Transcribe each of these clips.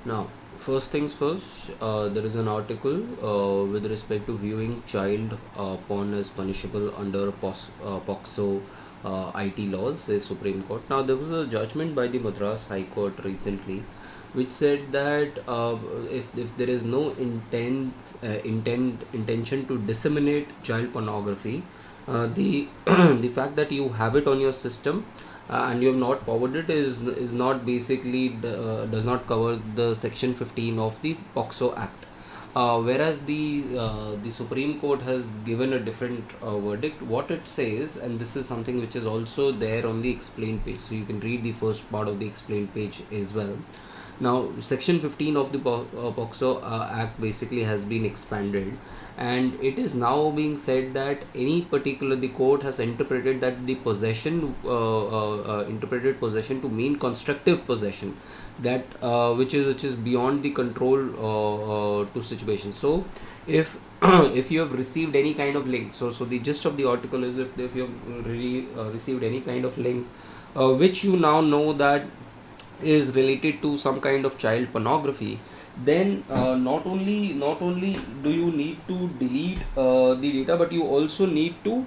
Now, first things first, there is an article with respect to viewing child porn as punishable under POCSO IT laws, says Supreme Court. Now, there was a judgment by the Madras High Court recently, which said that if there is no intention to disseminate child pornography, the the fact that you have it on your system and you have not forwarded is not basically does not cover the section 15 of the POCSO Act. Whereas the Supreme Court has given a different verdict. What it says, and this is something which is also there on the explained page, so you can read the first part of the explained page as well. Now, Section 15 of the POCSO Act basically has been expanded, and it is now being said that the court has interpreted that the interpreted possession to mean constructive possession, that which is beyond the control to situation. So, if if you have received any kind of link, so the gist of the article is if you have really received any kind of link which you now know that is related to some kind of child pornography, then not only do you need to delete the data, but you also need to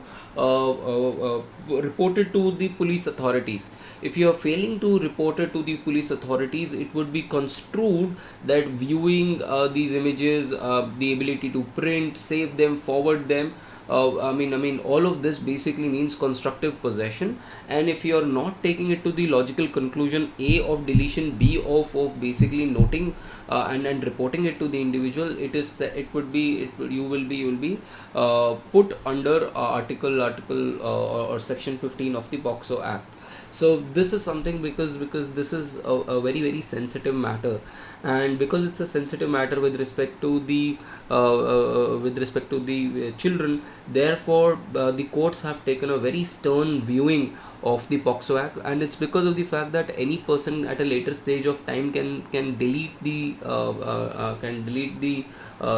report it to the police authorities. If you are failing to report it to the police authorities, it would be construed that viewing these images, the ability to print, save them, forward them, I mean, all of this basically means constructive possession. And if you are not taking it to the logical conclusion A of deletion, B of basically noting and reporting it to the individual, you will be put under article or section 15 of the POCSO Act. So this is something, because this is a very very sensitive matter, and because it's a sensitive matter with respect to the children, therefore the courts have taken a very stern viewing of the POCSO Act. And it's because of the fact that any person at a later stage of time can delete the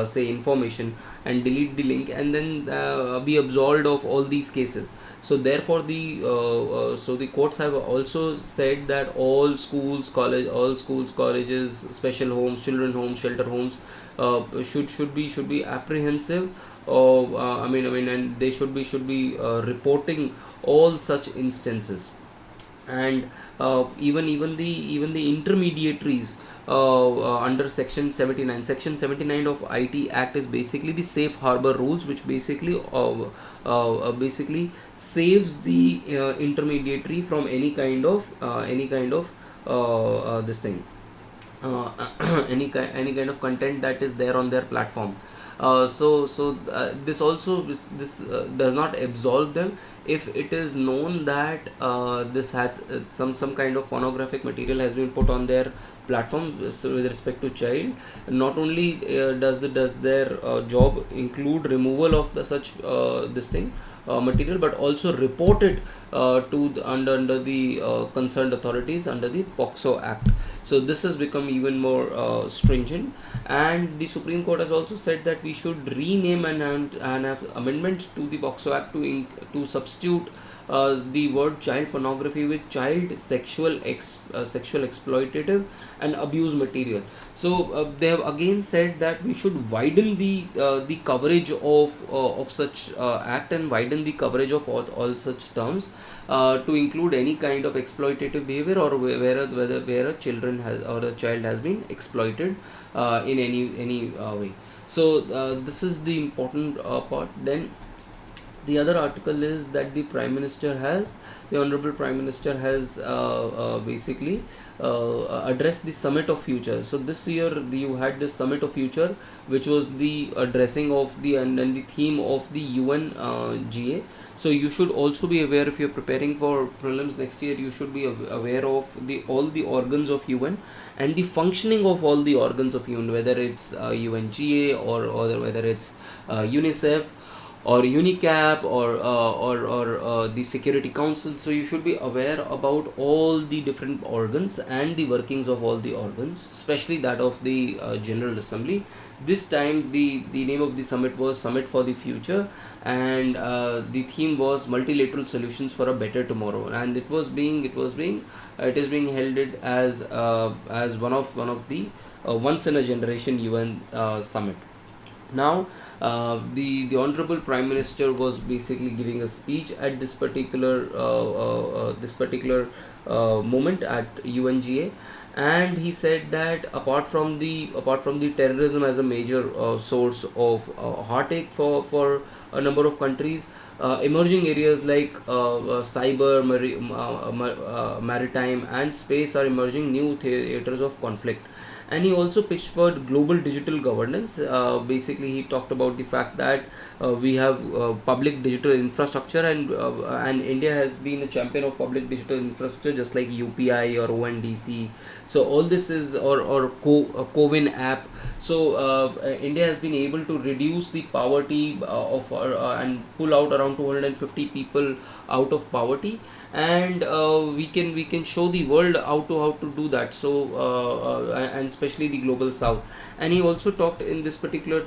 say information, and delete the link, and then be absolved of all these cases. So therefore the courts have also said that all schools, colleges, special homes, children homes, shelter homes should be apprehensive. And they should be reporting all such instances. And even the intermediaries under section 79 of IT Act is basically the safe harbor rules, which basically saves the intermediary from any kind of this thing, uh, any kind of content that is there on their platform. This does not absolve them if it is known that this has some kind of pornographic material has been put on their platform with respect to child. Not only does their job include removal of the such this thing material, but also report it under the concerned authorities under the POCSO Act. So this has become even more stringent. And the Supreme Court has also said that we should rename and have amendments to the POCSO Act to substitute the word child pornography with child sexual exploitative and abuse material. So they have again said that we should widen the coverage of such act, and widen the coverage of all such terms to include any kind of exploitative behavior, or where a children has or a child has been exploited in any way. So this is the important part. Then the other article is that the honorable prime minister has basically addressed the summit of future. So this year you had this summit of future, which was the addressing of and the theme of the UN GA. So you should also be aware, if you're preparing for prelims next year, you should be aware of the all the organs of UN and the functioning of all the organs of UN, whether it's UNGA or whether it's UNICEF or UNICAP or the Security Council. So you should be aware about all the different organs and the workings of all the organs, especially that of the General Assembly. This time the name of the summit was Summit for the Future, and the theme was multilateral solutions for a better tomorrow. And it is being held as one of the once in a generation UN summit. Now, the honorable Prime Minister was basically giving a speech at this particular moment at UNGA, and he said that apart from the terrorism as a major source of heartache for a number of countries, emerging areas like cyber, maritime, and space are emerging new theaters of conflict. And he also pitched for global digital governance. Basically, he talked about the fact that we have public digital infrastructure, and India has been a champion of public digital infrastructure, just like UPI or ONDC. So all this is CoWIN app. So India has been able to reduce the poverty and pull out around 250 people out of poverty, and we can show the world how to do that. So and especially the global south. And he also talked in this particular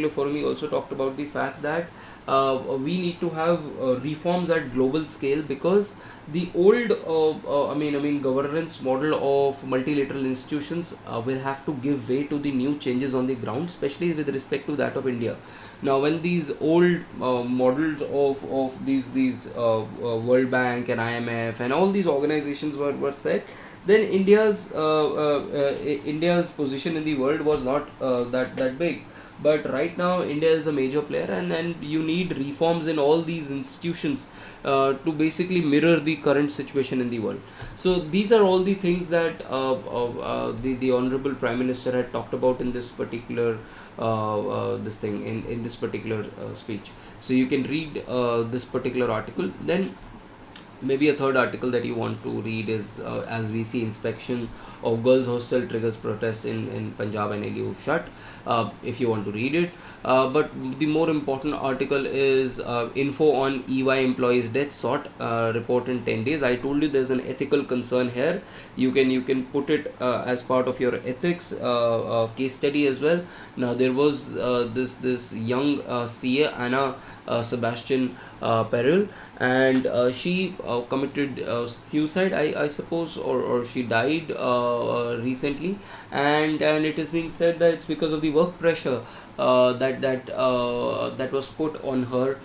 forum, he also talked about the fact that we need to have reforms at global scale, because the old I mean governance model of multilateral institutions will have to give way to the new changes on the ground, especially with respect to that of India. Now, when these old models of these World Bank and IMF and all these organizations were set, then India's position in the world was not that big. But right now, India is a major player, and then you need reforms in all these institutions to basically mirror the current situation in the world. So these are all the things that the honorable Prime Minister had talked about in this particular this thing in this particular speech. So you can read this particular article. Then maybe a third article that you want to read is as we see inspection of girls hostel triggers protests in Punjab and ALU shut, if you want to read it. But the more important article is info on EY employees death sought, report in 10 days. I told you there's an ethical concern here. You can put it as part of your ethics case study as well. Now, there was this young CA Anna Sebastian Perel, and she committed suicide, I suppose, or she died recently, and it is being said that it's because of the work pressure that was put on her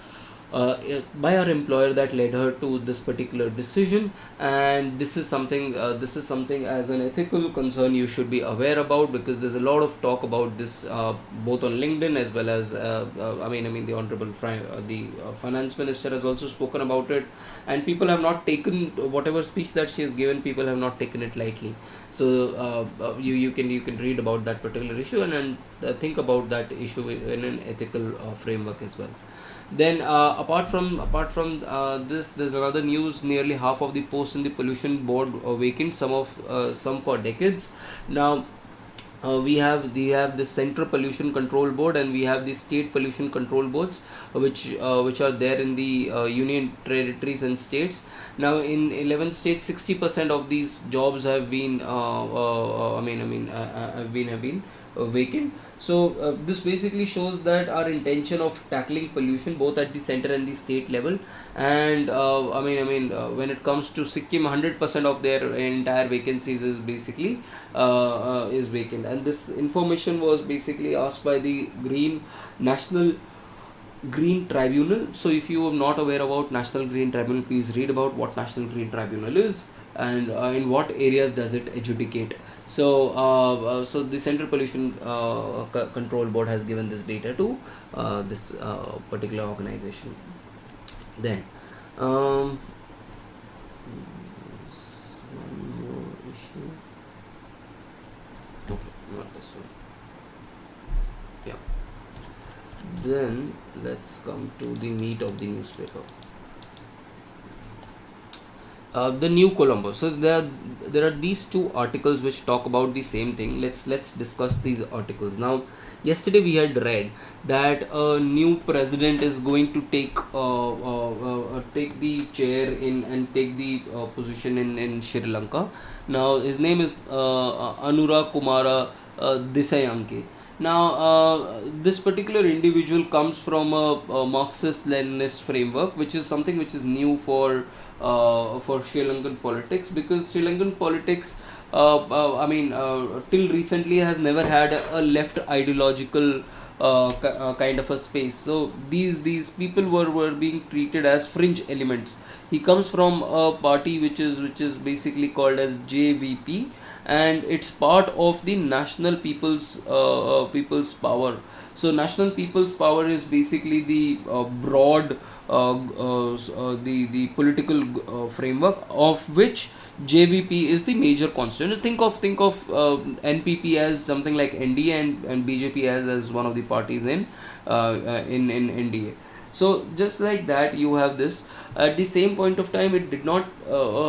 by her employer that led her to this particular decision. And this is something as an ethical concern you should be aware about, because there's a lot of talk about this both on LinkedIn as well as I mean the honorable finance minister has also spoken about it, and people have not taken whatever speech that she has given. People have not taken it lightly. So you can read about that particular issue, and think about that issue in an ethical framework as well. Then apart from this, there's another news. Nearly half of the posts in the pollution board vacant, some for decades. Now, we have the central pollution control board, and we have the state pollution control boards, which are there in the union territories and states. Now, in 11 states, 60% of these jobs have been have been vacant. So this basically shows that our intention of tackling pollution both at the center and the state level. And when it comes to Sikkim, 100% of their entire vacancies is basically is vacant. And this information was basically asked by the National Green Tribunal. So if you are not aware about National Green Tribunal, please read about what National Green Tribunal is, and in what areas does it adjudicate. So the Central Pollution Control Board has given this data to this particular organization. Then one more issue. Okay, not this one. Yeah. Then let's come to the meat of the newspaper. The New Colombo. So there are these two articles which talk about the same thing. Let's discuss these articles now. Yesterday we had read that a new president is going to take the chair in and take the position in Sri Lanka. Now his name is Anura Kumara Disayanke. Now, this particular individual comes from a Marxist-Leninist framework, which is something which is new for Sri Lankan politics, because Sri Lankan politics till recently has never had a left ideological kind of a space. So these people were being treated as fringe elements. He comes from a party which is basically called as JVP, and it's part of the National People's Power. So National People's Power is basically the broad the political framework, of which JVP is the major constituent. Think of NPP as something like NDA, and BJP as one of the parties in NDA. So just like that, you have this. At the same point of time, it did not,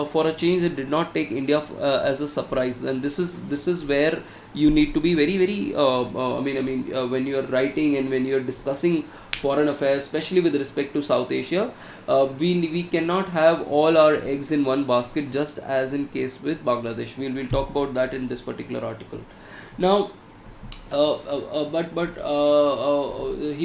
for a change, it did not take India as a surprise, and this is where you need to be very when you are writing and when you are discussing foreign affairs, especially with respect to South Asia. We cannot have all our eggs in one basket, just as in case with Bangladesh. We'll talk about that in this particular article. Now, he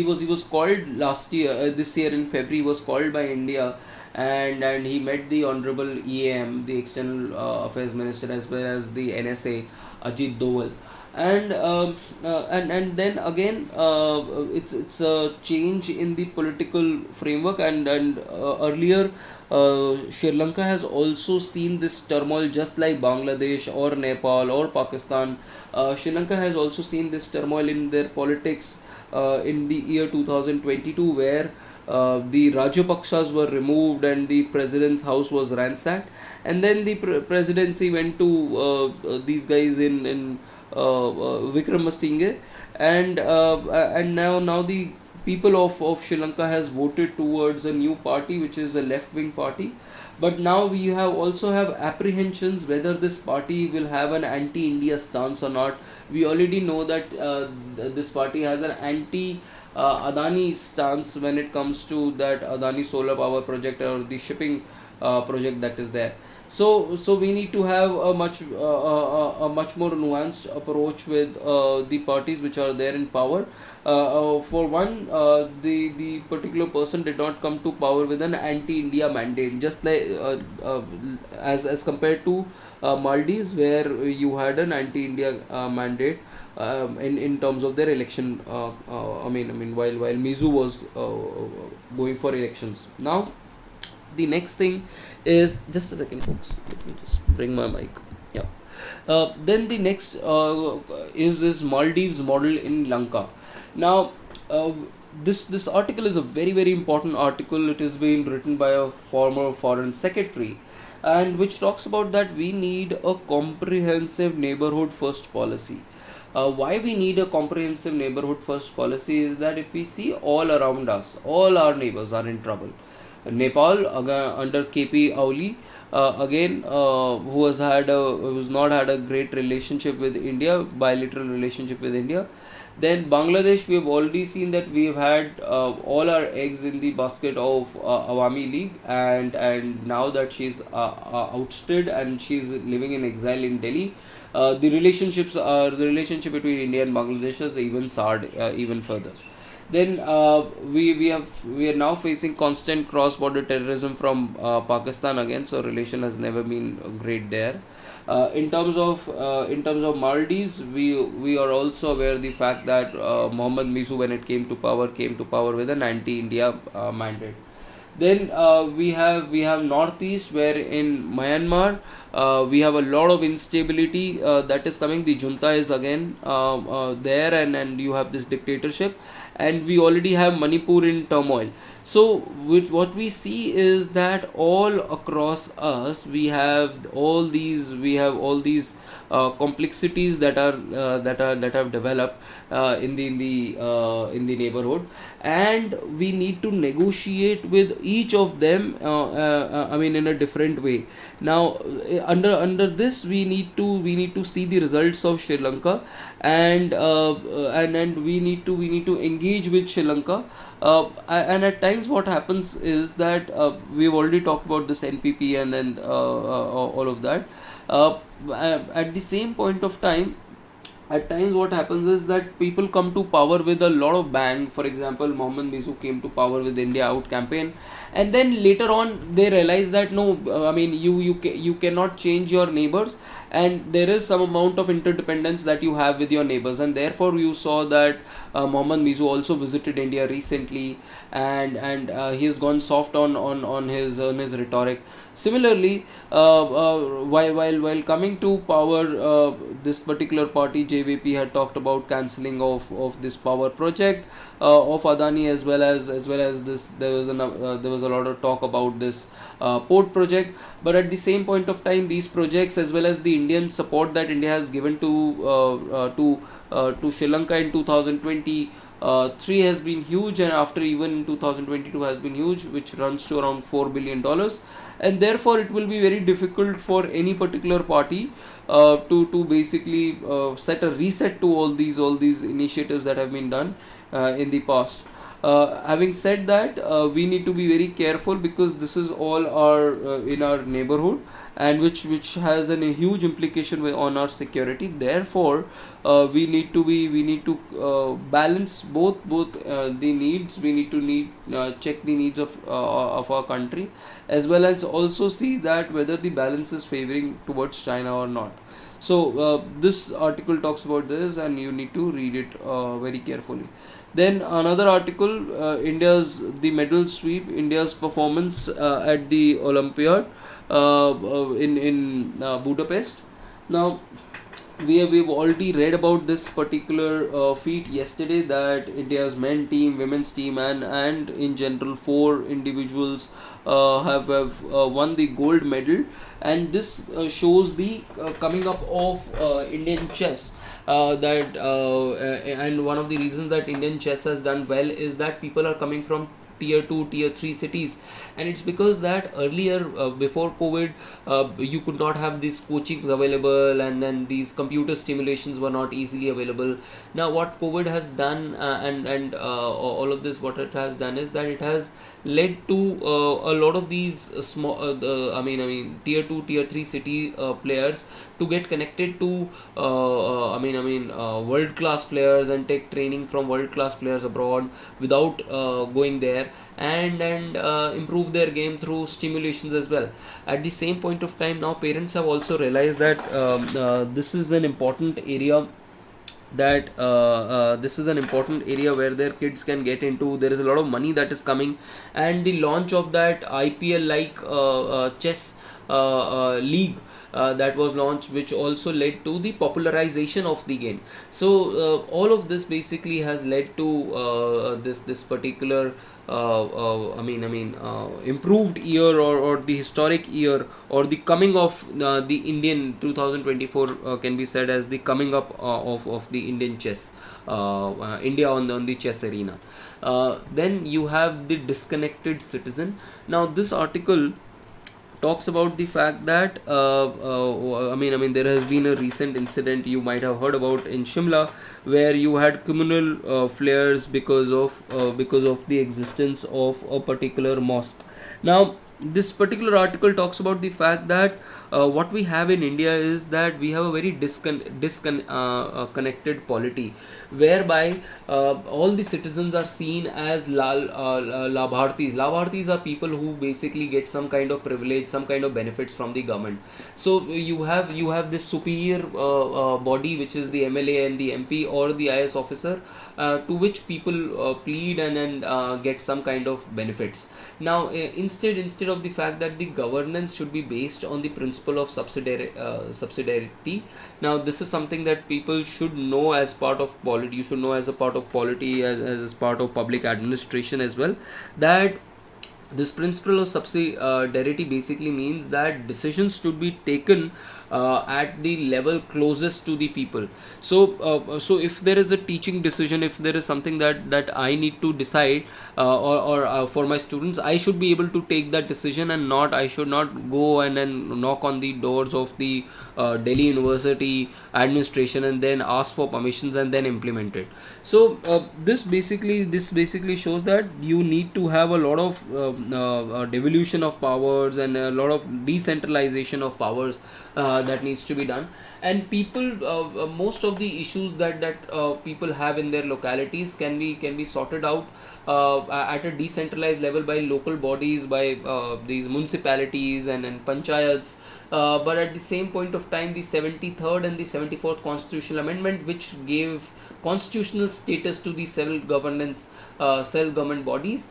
was called last year, this year in February. He was called by India, and he met the honorable EAM, the External Affairs Minister, as well as the NSA, Ajit Doval. And then again, it's a change in the political framework. And earlier, Sri Lanka has also seen this turmoil, just like Bangladesh or Nepal or Pakistan. Sri Lanka has also seen this turmoil in their politics in the year 2022, where the Rajapakshas were removed and the president's house was ransacked, and then the presidency went to these guys in Vikramasinghe, and now the people of Sri Lanka has voted towards a new party, which is a left wing party. But now we also have apprehensions whether this party will have an anti-India stance or not. We already know that this party has an anti Adani stance when it comes to that Adani solar power project or the shipping project that is there. So we need to have a much more nuanced approach with the parties which are there in power. For one, the particular person did not come to power with an anti-India mandate, just like as compared to Maldives, where you had an anti-India mandate in terms of their election. While Mizu was going for elections. Now, the next thing is, just a second, folks. Let me just bring my mic. Yeah. Then the next is Maldives model in Lanka. Now, this article is a very important article. It is being written by a former foreign secretary, and which talks about that we need a comprehensive neighborhood first policy. Why we need a comprehensive neighborhood first policy is that if we see all around us, all our neighbors are in trouble. Nepal, under KP Auli, who's not had a great relationship with India, bilateral relationship with India. Then Bangladesh, we have already seen that we have had all our eggs in the basket of Awami League, and now that she's ousted and she's living in exile in Delhi, the relationship between India and Bangladesh has even soured even further. Then we are now facing constant cross-border terrorism from Pakistan again, so relation has never been great there. In terms of Maldives, we are also aware the fact that Mohammed Misu, when it came to power with an anti-India mandate. Then we have northeast, where in Myanmar we have a lot of instability that is coming. The junta is again there, and you have this dictatorship, and we already have Manipur in turmoil. So with what we see is that all across us we have all these complexities that have developed in the neighborhood, and we need to negotiate with each of them in a different way. Now, under this, we need to see the results of Sri Lanka, and we need to engage with Sri Lanka. And at times what happens is that we've already talked about this NPP and then all of that. At the same point of time, at times what happens is that people come to power with a lot of bang. For example, Mohammed Misu came to power with India Out campaign, and then later on they realize that no, you cannot change your neighbors, and there is some amount of interdependence that you have with your neighbors, and therefore you saw that Mohammad Mizu also visited India recently, and he has gone soft on his rhetoric. Similarly, while coming to power, this particular party JVP had talked about cancelling of this power project of Adani, as well as this. There was a lot of talk about this port project, but at the same point of time, these projects, as well as the Indian support that India has given to Sri Lanka in 2020. Three has been huge, and after even in 2022 has been huge, which runs to around $4 billion, and therefore it will be very difficult for any particular party to basically set a reset to all these initiatives that have been done in the past. Having said that, we need to be very careful, because this is all our in our neighborhood, and which has a huge implication on our security. Therefore, we need to balance both the needs. We need to check the needs of our country, as well as also see that whether the balance is favoring towards China or not. So this article talks about this, and you need to read it very carefully. Then another article, the medal sweep, India's performance at the Olympiad in Budapest. Now, we've already read about this particular feat yesterday, that India's men team, women's team, and in general four individuals have won the gold medal, and this shows the coming up of Indian chess. And one of the reasons that Indian chess has done well is that people are coming from tier 2, tier 3 cities, and it's because that earlier, before COVID, you could not have these coachings available, and then these computer stimulations were not easily available. Now what COVID has done, and all of this, what it has done is that it has led to a lot of these small tier 2, tier 3 city players to get connected to world class players, and take training from world class players abroad without going there, and improve their game through stimulations as well. At the same point of time, now parents have also realized that this is an important area, where their kids can get into. There is a lot of money that is coming, and the launch of that IPL like chess league that was launched, which also led to the popularization of the game. So all of this basically has led to this particular improved year, or the historic year, or the coming of the Indian 2024 can be said as the coming up of the Indian chess, India on the chess arena. Then you have the disconnected citizen. Now this article talks about the fact that there has been a recent incident you might have heard about in Shimla, where you had communal flares because of the existence of a particular mosque. Now this particular article talks about the fact that what we have in India is that we have a very connected polity, whereby all the citizens are seen as labhartis. Labhartis are people who basically get some kind of privilege, some kind of benefits from the government. So you have this superior body, which is the MLA and the MP or the IS officer, to which people plead and get some kind of benefits. Now instead of the fact that the governance should be based on the principle of subsidiarity. Now this is something that people should know as part of polity. You should know as a part of polity, as part of public administration as well, that this principle of subsidiarity basically means that decisions should be taken at the level closest to the people. So if there is a teaching decision, if there is something that I need to decide, or for my students, I should be able to take that decision, and I should not go and then knock on the doors of the Delhi University administration and then ask for permissions and then implement it. So this basically shows that you need to have a lot of devolution of powers and a lot of decentralization of powers that needs to be done. And most of the issues that people have in their localities can be sorted out at a decentralized level by local bodies, by these municipalities and panchayats. But at the same point of time, the 73rd and the 74th constitutional amendment, which gave constitutional status to the self-governance, self-government bodies,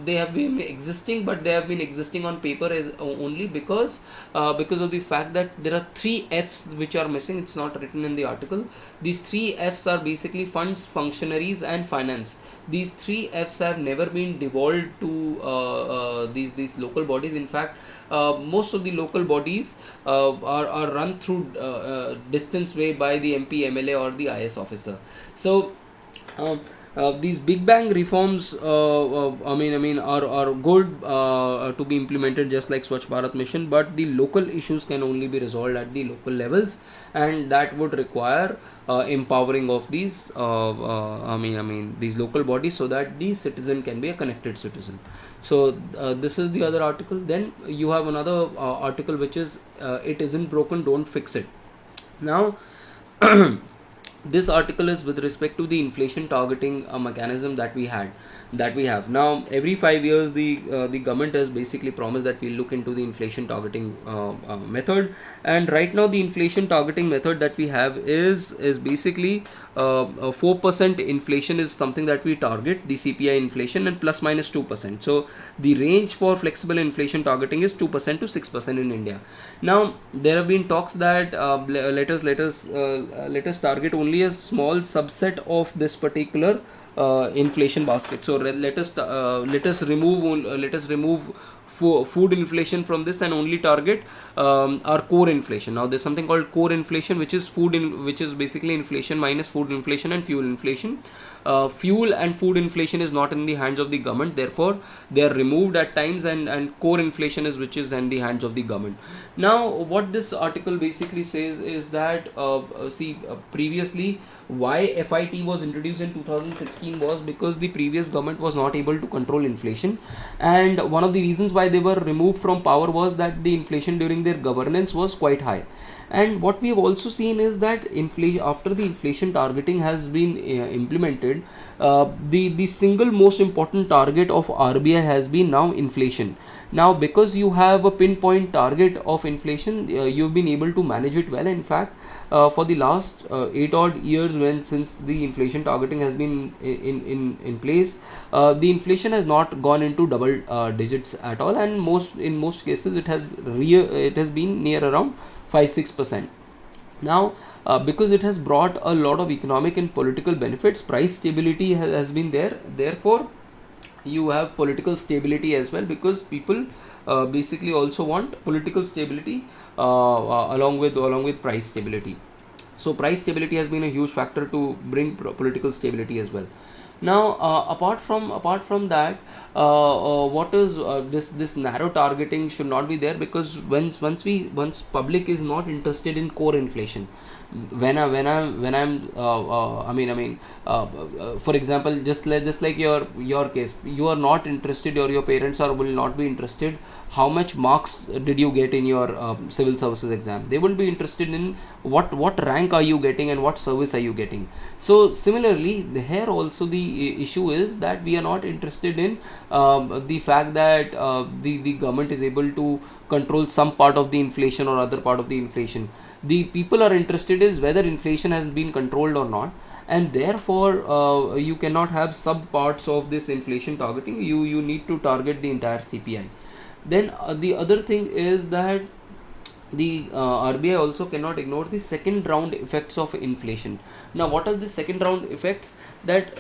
they have been existing, but they have been existing on paper as only because of the fact that there are three F's which are missing. It's not written in the article. These three F's are basically funds, functionaries, and finance. These three F's have never been devolved to these local bodies. In fact, most of the local bodies are run through distance way by the MP, MLA, or the IS officer. So these big bang reforms, are good to be implemented, just like Swachh Bharat Mission. But the local issues can only be resolved at the local levels, and that would require empowering of these these local bodies, so that the citizen can be a connected citizen. So this is the other article. Then you have another article which is it isn't broken, don't fix it. Now this article is with respect to the inflation targeting mechanism that we have now. Every 5 years the government has basically promised that we'll look into the inflation targeting method. And right now the inflation targeting method that we have is basically 4% inflation is something that we target, the CPI inflation, and plus minus 2%. So the range for flexible inflation targeting is 2% to 6% in India. Now there have been talks that let us target only a small subset of this particular inflation basket. So let us remove food inflation from this and only target our core inflation. Now there's something called core inflation, which is which is basically inflation minus food inflation and fuel inflation. Fuel and food inflation is not in the hands of the government, therefore they are removed at times, and core inflation is which is in the hands of the government. Now what this article basically says is that previously why FIT was introduced in 2016 was because the previous government was not able to control inflation, and one of the reasons why they were removed from power was that the inflation during their governance was quite high. And what we have also seen is that after the inflation targeting has been implemented, the single most important target of RBI has been now inflation. Now because you have a pinpoint target of inflation, you've been able to manage it well. In fact, for the last 8 odd years, since the inflation targeting has been in place, the inflation has not gone into double digits at all, and in most cases it has been near around 5-6%. Now because it has brought a lot of economic and political benefits, price stability has been there. Therefore you have political stability as well, because people basically also want political stability along with price stability. So price stability has been a huge factor to bring political stability as well. Now apart from that, what is this narrow targeting should not be there, because once public is not interested in core inflation, for example, just like your case, you are not interested, or your parents will not be interested how much marks did you get in your civil services exam. They will be interested in what rank are you getting and what service are you getting. So similarly here also the issue is that we are not interested in the fact that the government is able to control some part of the inflation or other part of the inflation. The people are interested is whether inflation has been controlled or not, and therefore you cannot have sub parts of this inflation targeting. You need to target the entire CPI. Then the other thing is that the RBI also cannot ignore the second round effects of inflation. Now what are the second round effects? That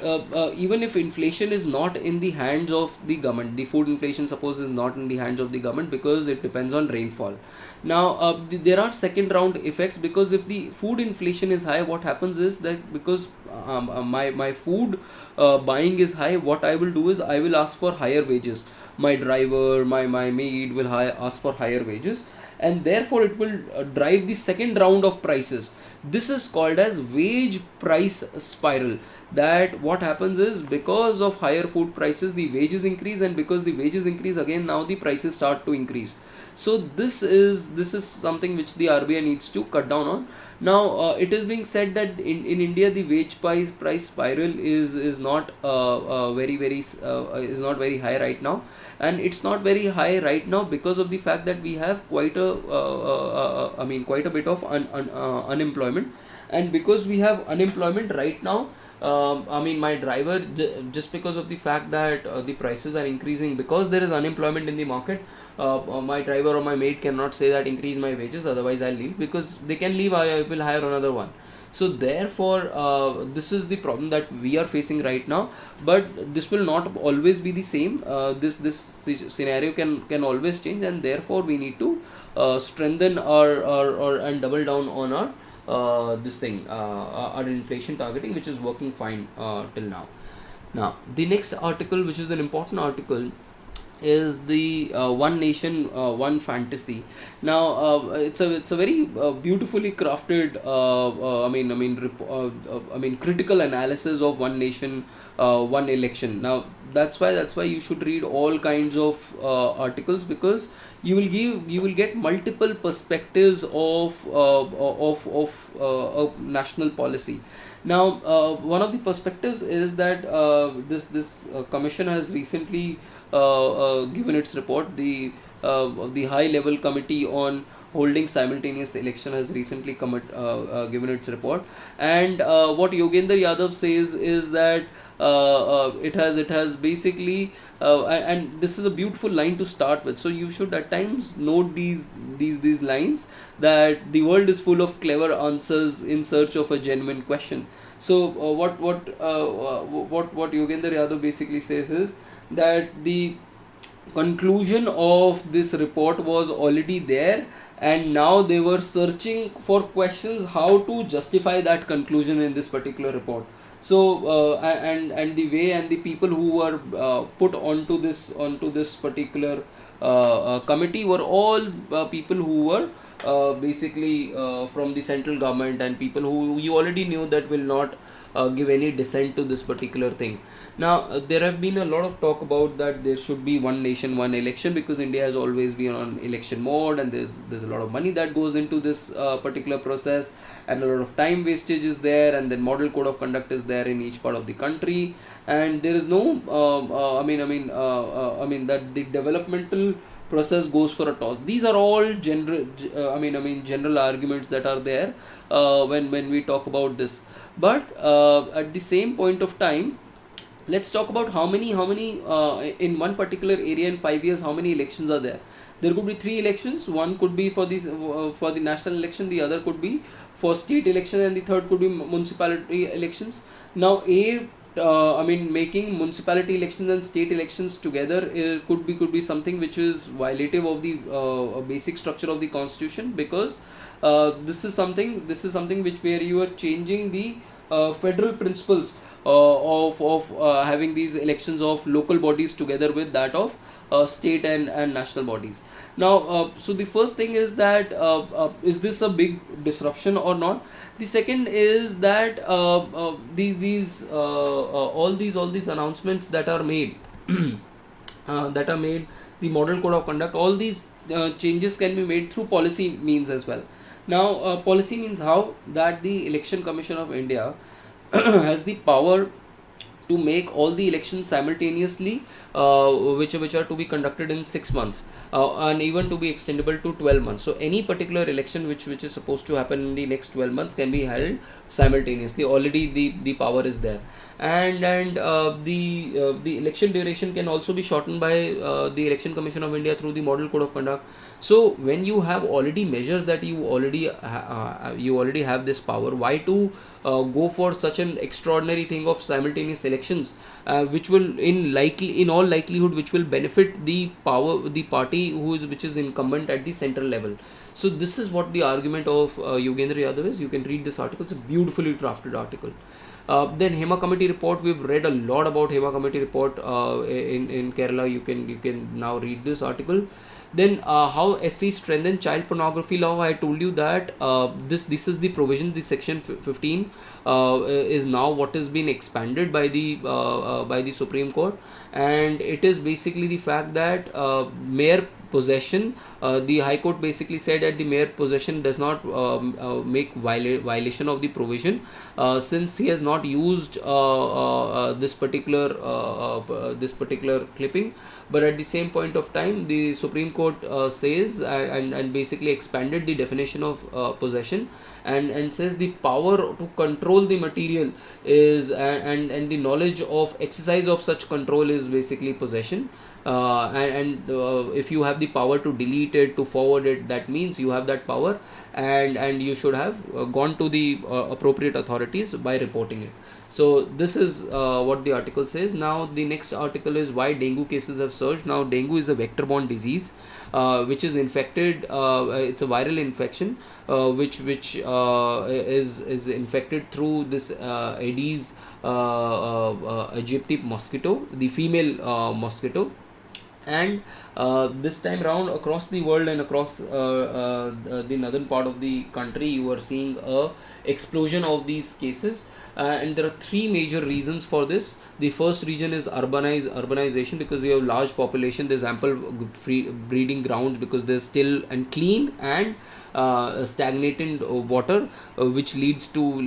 even if inflation is not in the hands of the government, the food inflation suppose is not in the hands of the government because it depends on rainfall. Now there are second round effects, because if the food inflation is high, what happens is that because my food buying is high, what I will do is I will ask for higher wages. My driver, my maid will ask for higher wages, and therefore it will drive the second round of prices. This is called as wage price spiral. That what happens is, because of higher food prices the wages increase, and because the wages increase, again now the prices start to increase. So this is something which the RBI needs to cut down on. Now it is being said that in India the wage price spiral is not is not very high right now, and it's not very high right now because of the fact that we have quite a quite a bit of unemployment. And because we have unemployment right now, my driver, just because of the fact that the prices are increasing, because there is unemployment in the market, my driver or my maid cannot say that increase my wages, otherwise I'll leave, because they can leave, I will hire another one. So therefore this is the problem that we are facing right now. But this will not always be the same. This scenario can always change, and therefore we need to strengthen our and double down on our our inflation targeting, which is working fine till now. Now the next article, which is an important article, is the one nation one fantasy. Now it's a very beautifully crafted critical analysis of one nation one election. Now that's why you should read all kinds of articles, because you will get multiple perspectives of national policy. Now one of the perspectives is that this commission has recently given its report. The high level committee on holding simultaneous election has recently given its report. And what Yogendra Yadav says is that it has basically and this is a beautiful line to start with, so you should at times note these lines, that the world is full of clever answers in search of a genuine question. So what Yogendra Yadav basically says is that the conclusion of this report was already there, and now they were searching for questions how to justify that conclusion in this particular report. So and the way and the people who were put onto this particular committee were all people who were basically from the central government, and people who you already knew that will not give any dissent to this particular thing. Now there have been a lot of talk about that there should be one nation one election, because India has always been on election mode, and there's a lot of money that goes into this particular process, and a lot of time wastage is there, and then model code of conduct is there in each part of the country, and there is no that the developmental process goes for a toss. These are all general arguments that are there when we talk about this. But at the same point of time, let's talk about how many in one particular area in 5 years, how many elections are there. There could be 3 elections. One could be for the national election, the other could be for state election, and the third could be municipality elections. Now making municipality elections and state elections together could be something which is violative of the basic structure of the constitution, because this is something which where you are changing the federal principles of having these elections of local bodies together with that of state and national bodies. Now so the first thing is that is this a big disruption or not. The second is that all these announcements that are made the model code of conduct, all these changes can be made through policy means as well. Now policy means how that the Election Commission of India has the power to make all the elections simultaneously, which are to be conducted in 6 months, and even to be extendable to 12 months. So any particular election which is supposed to happen in the next 12 months can be held simultaneously. Already the power is there, and the election duration can also be shortened by the Election Commission of India through the Model Code of Conduct. So when you have already measures that you already have this power, why to go for such an extraordinary thing of simultaneous elections, which will in all likelihood which will benefit the party which is incumbent at the central level. So this is what the argument of Yogendra Yadav is. You can read this article. It's a beautifully drafted article. Then Hema Committee report. We've read a lot about Hema Committee report in Kerala. You can now read this article. Then how SC strengthen child pornography law. I told you that this is the provision. The section 15 is now what has been expanded by the Supreme Court, and it is basically the fact that possession, the High Court basically said that the mere possession does not make violation of the provision, since he has not used this particular clipping. But at the same point of time, the Supreme Court says and basically expanded the definition of possession, and says the power to control the material is, and the knowledge of exercise of such control is basically possession. If you have the power to delete it, to forward it, that means you have that power, and you should have gone to the appropriate authorities by reporting it. So this is what the article says. Now the next article is why dengue cases have surged. Now dengue is a vector-borne disease which is infected. It's a viral infection which is infected through this Aedes aegypti mosquito, the female mosquito. And this time around, across the world and across the northern part of the country, you are seeing a explosion of these cases, and there are three major reasons for this. The first reason is urbanization, because you have large population, there's ample free breeding grounds, because there's still and clean and stagnated water, which leads to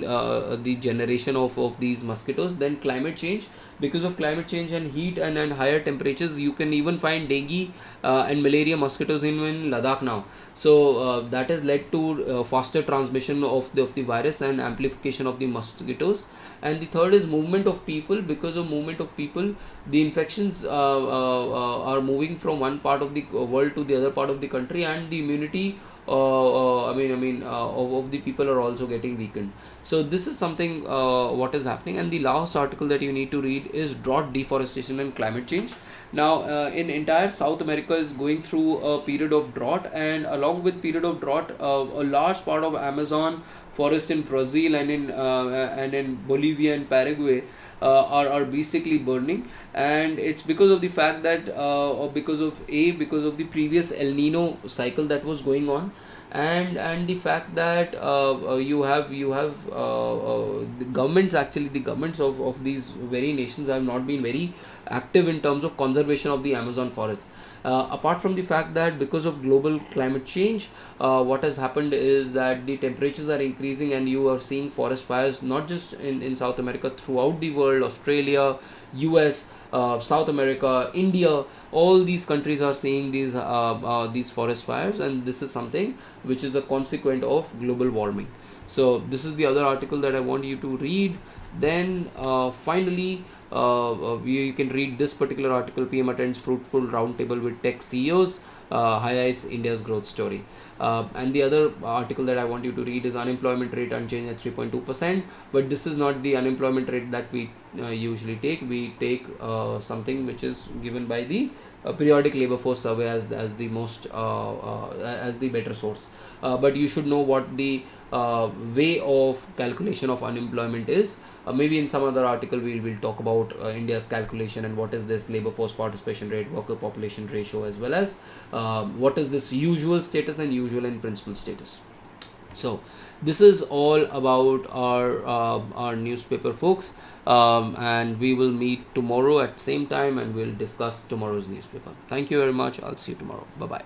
the generation of these mosquitoes. Then climate change. Because of climate change and heat and higher temperatures, you can even find dengue and malaria mosquitoes in Ladakh now. So that has led to faster transmission of the virus and amplification of the mosquitoes. And the third is movement of people. Because of movement of people, the infections are moving from one part of the world to the other part of the country, and the immunity of the people are also getting weakened. So this is something what is happening. And the last article that you need to read is drought, deforestation and climate change. Now in entire South America is going through a period of drought, and along with period of drought, a large part of Amazon forest in Brazil and in Bolivia and Paraguay are basically burning. And it's because of the fact that because of the previous El Nino cycle that was going on, and the fact that you have the governments of these very nations have not been very active in terms of conservation of the Amazon forest. Apart from the fact that because of global climate change, what has happened is that the temperatures are increasing, and you are seeing forest fires not just in South America, throughout the world. Australia, US, South America, India, all these countries are seeing these forest fires, and this is something which is a consequence of global warming. So this is the other article that I want you to read. Then finally, you can read this particular article. PM attends fruitful roundtable with tech CEOs, highlights India's growth story. And the other article that I want you to read is unemployment rate unchanged at 3.2%. But this is not the unemployment rate that we usually take. We take something which is given by the periodic labor force survey as the most as the better source. But you should know what the way of calculation of unemployment is. Maybe in some other article we will talk about India's calculation and what is this labor force participation rate, worker population ratio, as well as what is this usual status and usual and principal status. So this is all about our newspaper, folks, and we will meet tomorrow at same time, and we'll discuss tomorrow's newspaper. Thank you very much. I'll see you tomorrow. Bye bye.